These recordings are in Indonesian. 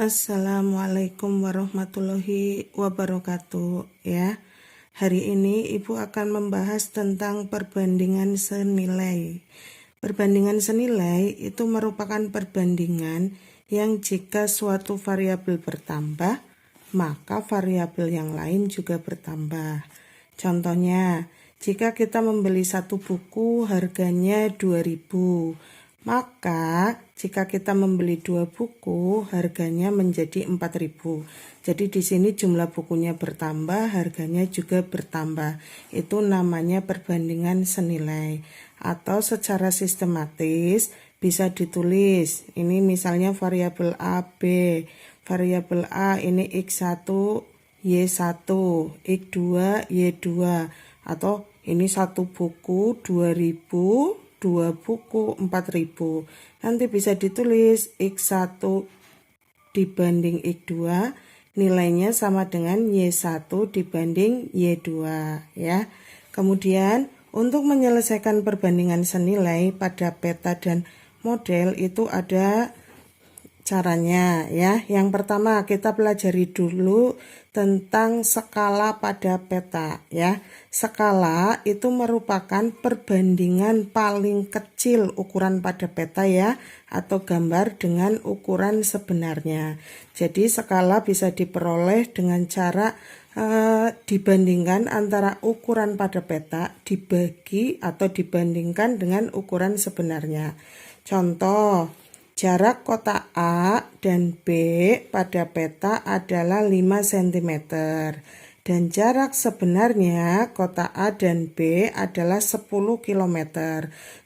Assalamualaikum warahmatullahi wabarakatuh ya. Hari ini Ibu akan membahas tentang perbandingan senilai. Perbandingan senilai itu merupakan perbandingan yang jika suatu variabel bertambah, maka variabel yang lain juga bertambah. Contohnya, jika kita membeli satu buku harganya 2.000, maka jika kita membeli 2 buku harganya menjadi 4.000. Jadi di sini jumlah bukunya bertambah, harganya juga bertambah. Itu namanya perbandingan senilai. Atau secara sistematis bisa ditulis. Ini misalnya variabel A, B. Variabel A ini X1, Y1, X2, Y2. Atau ini satu buku 2.000, 2 buku 4.000. Nanti bisa ditulis X1 dibanding X2 nilainya sama dengan Y1 dibanding Y2 ya. Kemudian untuk menyelesaikan perbandingan senilai pada peta dan model itu ada caranya ya. Yang pertama kita pelajari dulu tentang skala pada peta ya. Skala itu merupakan perbandingan paling kecil ukuran pada peta ya, atau gambar dengan ukuran sebenarnya. Jadi skala bisa diperoleh dengan cara dibandingkan antara ukuran pada peta dibagi atau dibandingkan dengan ukuran sebenarnya. Contoh, jarak kotak A dan B pada peta adalah 5 cm dan jarak sebenarnya kotak A dan B adalah 10 km.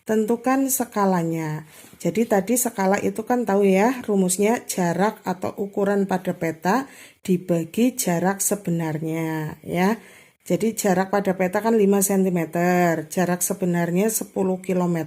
Tentukan skalanya. Jadi tadi skala itu kan tahu ya, rumusnya jarak atau ukuran pada peta dibagi jarak sebenarnya ya. Jadi jarak pada peta kan 5 cm, jarak sebenarnya 10 km.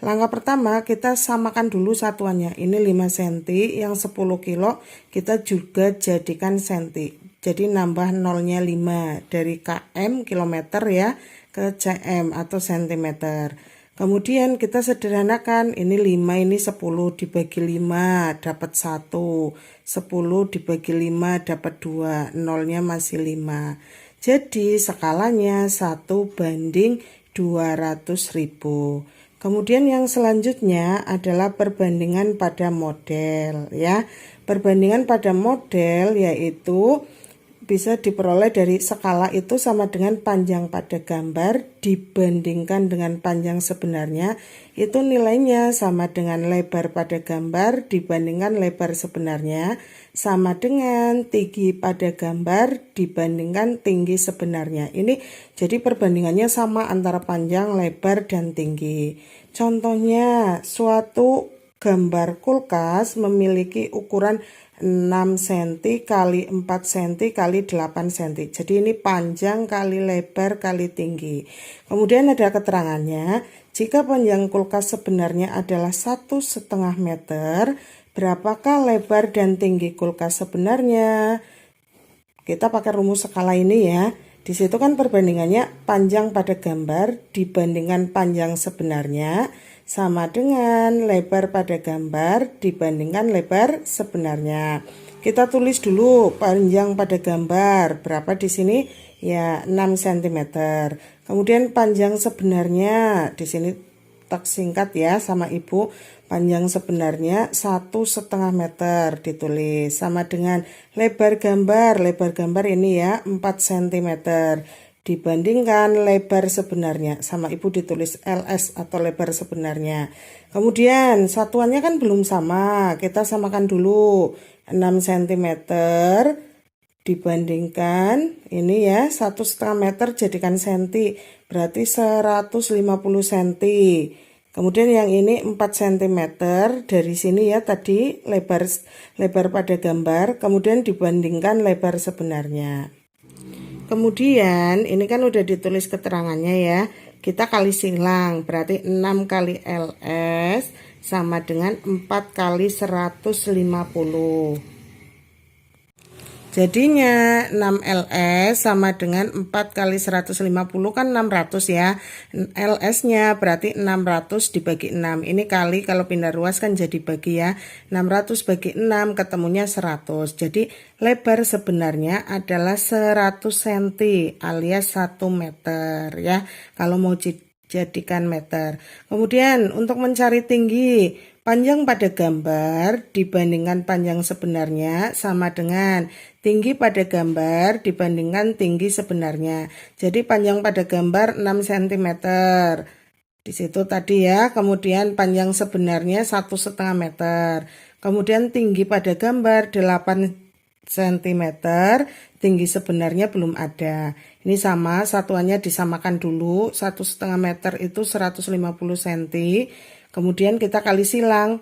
Langkah pertama kita samakan dulu satuannya. Ini 5 cm, yang 10 kilo kita juga jadikan cm. Jadi nambah nolnya 5 dari km kilometer ya ke cm atau centimeter. Kemudian kita sederhanakan, ini 5 ini 10 dibagi 5 dapat 1. 10 dibagi 5 dapat 2. Nolnya masih 5. Jadi skalanya 1 banding 200.000. Kemudian yang selanjutnya adalah perbandingan pada model ya. Perbandingan pada model yaitu bisa diperoleh dari skala itu sama dengan panjang pada gambar dibandingkan dengan panjang sebenarnya. Itu nilainya sama dengan lebar pada gambar dibandingkan lebar sebenarnya, sama dengan tinggi pada gambar dibandingkan tinggi sebenarnya. Ini jadi perbandingannya sama antara panjang, lebar, dan tinggi. Contohnya, suatu gambar kulkas memiliki ukuran 6 cm kali 4 cm kali 8 cm. Jadi ini panjang kali lebar kali tinggi. Kemudian ada keterangannya, jika panjang kulkas sebenarnya adalah 1,5 meter, berapakah lebar dan tinggi kulkas sebenarnya? Kita pakai rumus skala ini ya. Di situ kan perbandingannya panjang pada gambar dibandingkan panjang sebenarnya sama dengan lebar pada gambar dibandingkan lebar sebenarnya. Kita tulis dulu panjang pada gambar berapa di sini ya 6 cm. Kemudian panjang sebenarnya di sini tak singkat ya sama Ibu. Panjang sebenarnya 1,5 meter ditulis sama dengan lebar gambar ini ya 4 cm dibandingkan lebar sebenarnya sama Ibu ditulis LS atau lebar sebenarnya. Kemudian satuannya kan belum sama, kita samakan dulu 6 cm dibandingkan ini ya 1,5 meter jadikan senti, berarti 150 cm. Kemudian yang ini 4 cm dari sini ya tadi lebar pada gambar, kemudian dibandingkan lebar sebenarnya. Kemudian ini kan udah ditulis keterangannya ya. Kita kali silang, berarti 6 kali LS sama dengan 4 kali 150. Jadinya 6LS sama dengan 4 kali 150 kan 600 ya. LS-nya berarti 600 dibagi 6. Ini kali, kalau pindah ruas kan jadi bagi ya. 600 bagi 6 ketemunya 100. Jadi lebar sebenarnya adalah 100 cm alias 1 meter ya. Kalau mau jadikan meter. Kemudian untuk mencari tinggi, panjang pada gambar dibandingkan panjang sebenarnya sama dengan tinggi pada gambar dibandingkan tinggi sebenarnya. Jadi panjang pada gambar 6 cm. Di situ tadi ya, kemudian panjang sebenarnya 1,5 meter. Kemudian tinggi pada gambar 8 cm, tinggi sebenarnya belum ada. Ini sama, satuannya disamakan dulu. 1,5 meter itu 150 cm. Kemudian kita kali silang.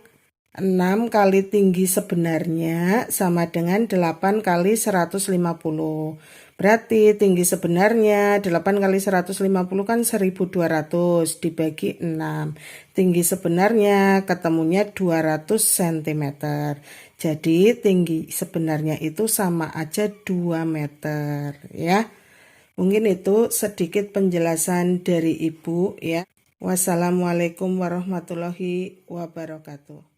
6 kali tinggi sebenarnya sama dengan 8 kali 150. Berarti tinggi sebenarnya 8 kali 150 kan 1200 dibagi 6. Tinggi sebenarnya ketemunya 200 cm. Jadi tinggi sebenarnya itu sama aja 2 meter ya. Mungkin itu sedikit penjelasan dari Ibu ya. Wassalamualaikum warahmatullahi wabarakatuh.